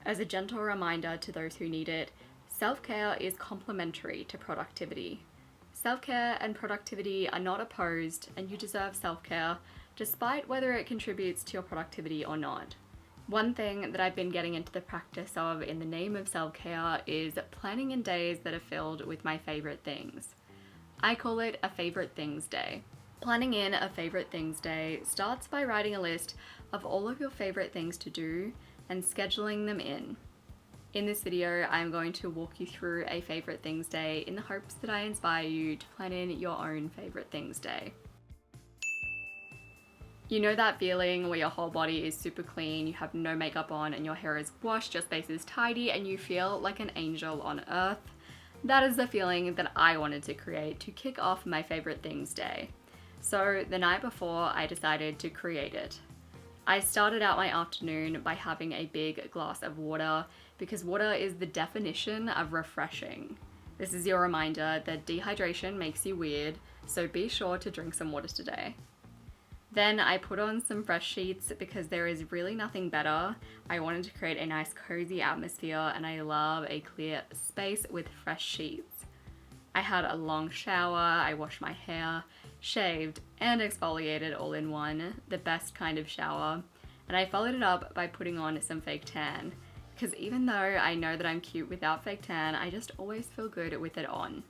As a gentle reminder to those who need it, self-care is complementary to productivity. Self-care and productivity are not opposed, and you deserve self-care despite whether it contributes to your productivity or not. One thing that I've been getting into the practice of in the name of self-care is planning in days that are filled with my favorite things. I call it a favorite things day. Planning in a favorite things day starts by writing a list of all of your favorite things to do and scheduling them in. In this video, I'm going to walk you through a favorite things day in the hopes that I inspire you to plan in your own favorite things day. You know that feeling where your whole body is super clean, you have no makeup on and your hair is washed, your space is tidy, and you feel like an angel on earth? That is the feeling that I wanted to create to kick off my favorite things day. So the night before, I decided to create it. I started out my afternoon by having a big glass of water because water is the definition of refreshing. This is your reminder that dehydration makes you weird, so be sure to drink some water today. Then I put on some fresh sheets because there is really nothing better. I wanted to create a nice cozy atmosphere and I love a clear space with fresh sheets. I had a long shower, I washed my hair, shaved, and exfoliated all in one, the best kind of shower, and I followed it up by putting on some fake tan, because even though I know that I'm cute without fake tan, I just always feel good with it on.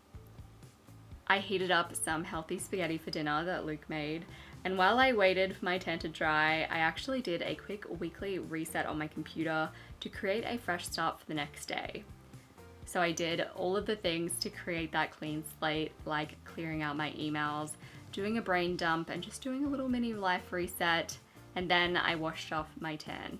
I heated up some healthy spaghetti for dinner that Luke made, and while I waited for my tan to dry, I actually did a quick weekly reset on my computer to create a fresh start for the next day. So I did all of the things to create that clean slate, like clearing out my emails, doing a brain dump, and just doing a little mini life reset, and then I washed off my tan.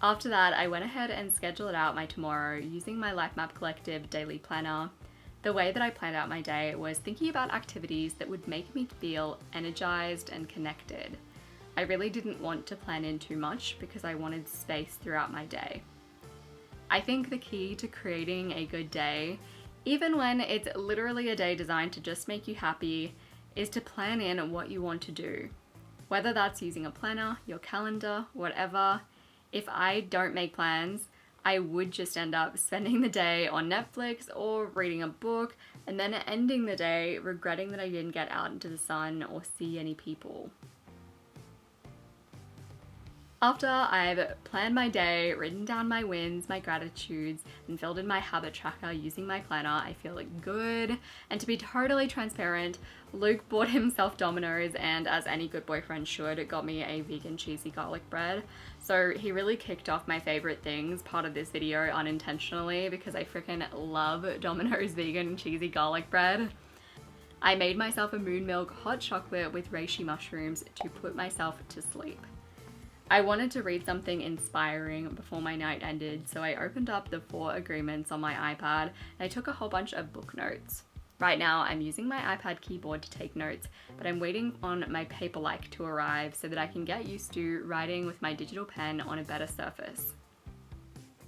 After that, I went ahead and scheduled out my tomorrow using my Life Map Collective daily planner. The way that I planned out my day was thinking about activities that would make me feel energized and connected. I really didn't want to plan in too much because I wanted space throughout my day. I think the key to creating a good day, even when it's literally a day designed to just make you happy, is to plan in what you want to do. Whether that's using a planner, your calendar, whatever. If I don't make plans, I would just end up spending the day on Netflix or reading a book and then ending the day regretting that I didn't get out into the sun or see any people. After I've planned my day, written down my wins, my gratitudes, and filled in my habit tracker using my planner, I feel good. And to be totally transparent, Luke bought himself Domino's and, as any good boyfriend should, got me a vegan cheesy garlic bread. So he really kicked off my favorite things part of this video unintentionally because I freaking love Domino's vegan cheesy garlic bread. I made myself a moon milk hot chocolate with reishi mushrooms to put myself to sleep. I wanted to read something inspiring before my night ended, so I opened up the 4 agreements on my iPad and I took a whole bunch of book notes. Right now I'm using my iPad keyboard to take notes, but I'm waiting on my Paperlike to arrive so that I can get used to writing with my digital pen on a better surface.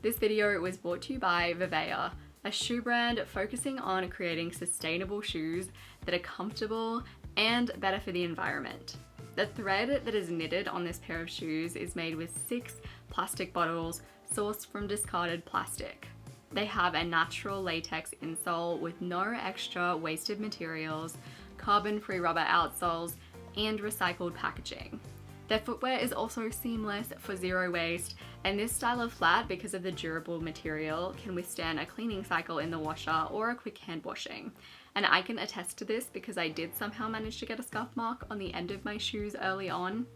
This video was brought to you by Viveya, a shoe brand focusing on creating sustainable shoes that are comfortable and better for the environment. The thread that is knitted on this pair of shoes is made with 6 plastic bottles sourced from discarded plastic. They have a natural latex insole with no extra wasted materials, carbon-free rubber outsoles, and recycled packaging. Their footwear is also seamless for zero waste, and this style of flat, because of the durable material, can withstand a cleaning cycle in the washer or a quick hand washing. And I can attest to this because I did somehow manage to get a scuff mark on the end of my shoes early on.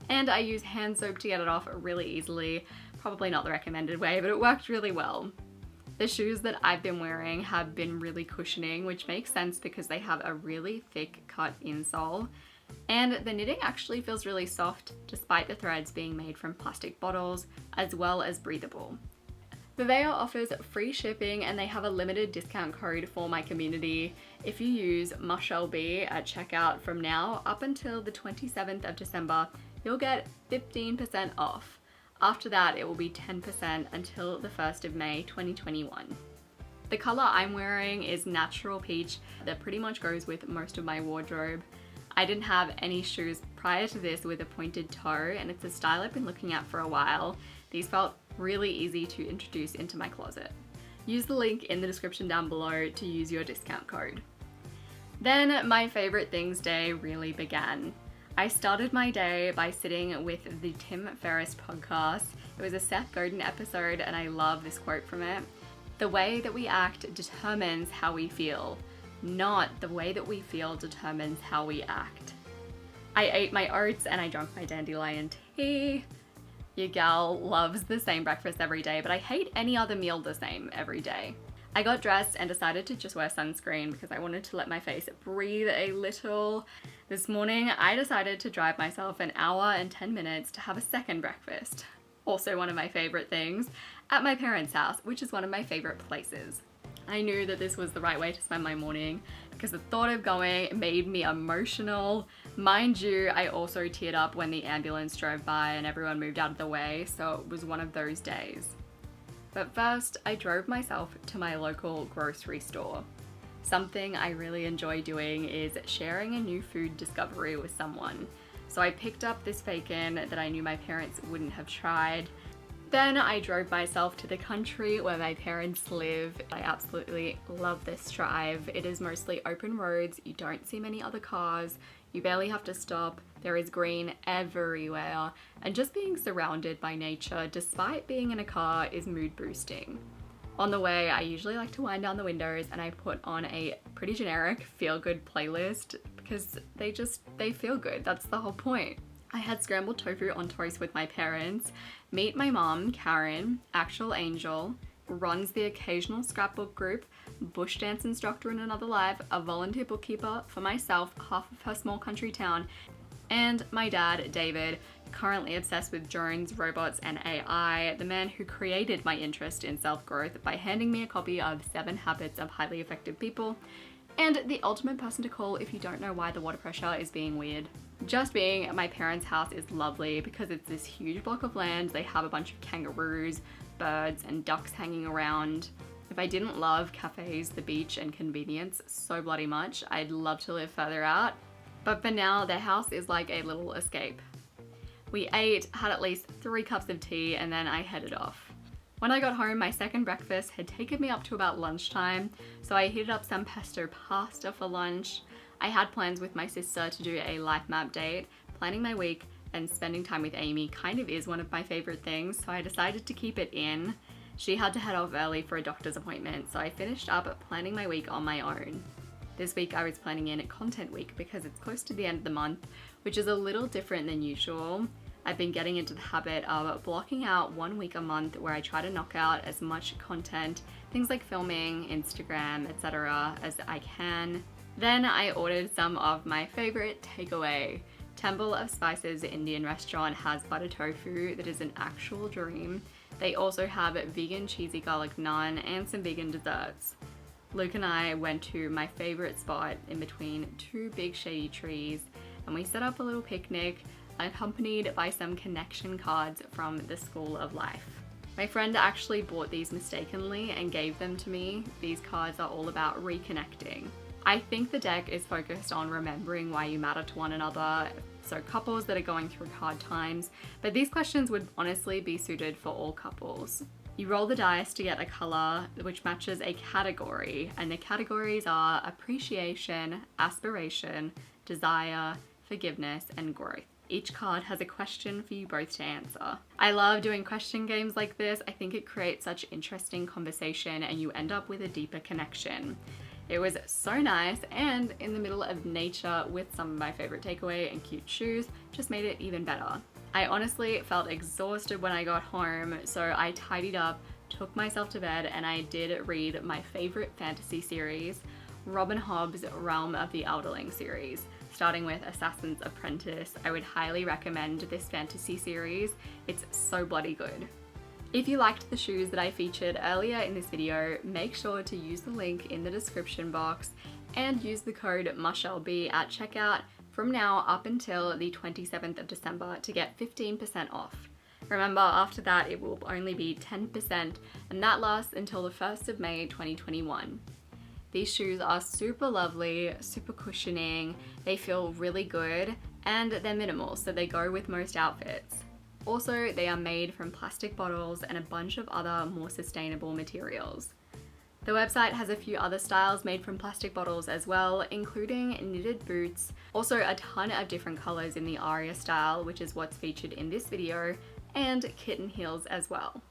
And I use hand soap to get it off really easily. Probably not the recommended way, but it worked really well. The shoes that I've been wearing have been really cushioning, which makes sense because they have a really thick cut insole. And the knitting actually feels really soft despite the threads being made from plastic bottles, as well as breathable. Viveya offers free shipping and they have a limited discount code for my community. If you use muchelleb at checkout from now up until the 27th of December, you'll get 15% off. After that, it will be 10% until the 1st of May 2021. The color I'm wearing is natural peach that pretty much goes with most of my wardrobe. I didn't have any shoes prior to this with a pointed toe, and it's a style I've been looking at for a while. These felt really easy to introduce into my closet. Use the link in the description down below to use your discount code. Then my favorite things day really began. I started my day by sitting with the Tim Ferriss podcast. It was a Seth Godin episode and I love this quote from it. The way that we act determines how we feel, not the way that we feel determines how we act. I ate my oats and I drank my dandelion tea. Your gal loves the same breakfast every day, but I hate any other meal the same every day. I got dressed and decided to just wear sunscreen because I wanted to let my face breathe a little. This morning, I decided to drive myself an hour and 10 minutes to have a second breakfast. Also one of my favorite things, at my parents' house, which is one of my favorite places. I knew that this was the right way to spend my morning because the thought of going made me emotional. Mind you, I also teared up when the ambulance drove by and everyone moved out of the way, so it was one of those days. But first, I drove myself to my local grocery store. Something I really enjoy doing is sharing a new food discovery with someone. So I picked up this bacon that I knew my parents wouldn't have tried. Then I drove myself to the country where my parents live. I absolutely love this drive. It is mostly open roads, you don't see many other cars, you barely have to stop, there is green everywhere, and just being surrounded by nature despite being in a car is mood boosting. On the way, I usually like to wind down the windows and I put on a pretty generic feel-good playlist because they feel good, that's the whole point. I had scrambled tofu on toast with my parents. Meet my mom, Karen, actual angel, runs the occasional scrapbook group, bush dance instructor in another life, a volunteer bookkeeper for myself, half of her small country town, and my dad, David, currently obsessed with drones, robots, and AI, the man who created my interest in self-growth by handing me a copy of 7 Habits of Highly Effective People, and the ultimate person to call if you don't know why the water pressure is being weird. Just being at my parents' house is lovely because it's this huge block of land. They have a bunch of kangaroos, birds, and ducks hanging around. If I didn't love cafes, the beach, and convenience so bloody much, I'd love to live further out. But for now, their house is like a little escape. We ate, had at least 3 cups of tea, and then I headed off. When I got home, my second breakfast had taken me up to about lunchtime, so I heated up some pesto pasta for lunch. I had plans with my sister to do a life map date. Planning my week and spending time with Amy kind of is one of my favorite things, so I decided to keep it in. She had to head off early for a doctor's appointment, so I finished up planning my week on my own. This week I was planning in content week because it's close to the end of the month, which is a little different than usual. I've been getting into the habit of blocking out 1 week a month where I try to knock out as much content, things like filming, Instagram, etc. as I can. Then I ordered some of my favorite takeaway. Temple of Spices Indian restaurant has butter tofu that is an actual dream. They also have vegan cheesy garlic naan and some vegan desserts. Luke and I went to my favorite spot in between 2 big shady trees and we set up a little picnic accompanied by some connection cards from the School of Life. My friend actually bought these mistakenly and gave them to me. These cards are all about reconnecting. I think the deck is focused on remembering why you matter to one another, so couples that are going through hard times, but these questions would honestly be suited for all couples. You roll the dice to get a color which matches a category, and the categories are appreciation, aspiration, desire, forgiveness, and growth. Each card has a question for you both to answer. I love doing question games like this. I think it creates such interesting conversation and you end up with a deeper connection. It was so nice, and in the middle of nature with some of my favorite takeaway and cute shoes just made it even better. I honestly felt exhausted when I got home, so I tidied up, took myself to bed, and I did read my favorite fantasy series, Robin Hobb's Realm of the Elderling series. Starting with Assassin's Apprentice, I would highly recommend this fantasy series. It's so bloody good. If you liked the shoes that I featured earlier in this video, make sure to use the link in the description box and use the code muchelleb at checkout from now up until the 27th of December to get 15% off. Remember, after that it will only be 10%, and that lasts until the 1st of May 2021. These shoes are super lovely, super cushioning, they feel really good, and they're minimal, so they go with most outfits. Also, they are made from plastic bottles and a bunch of other more sustainable materials. The website has a few other styles made from plastic bottles as well, including knitted boots, also a ton of different colors in the aria style, which is what's featured in this video, and kitten heels as well.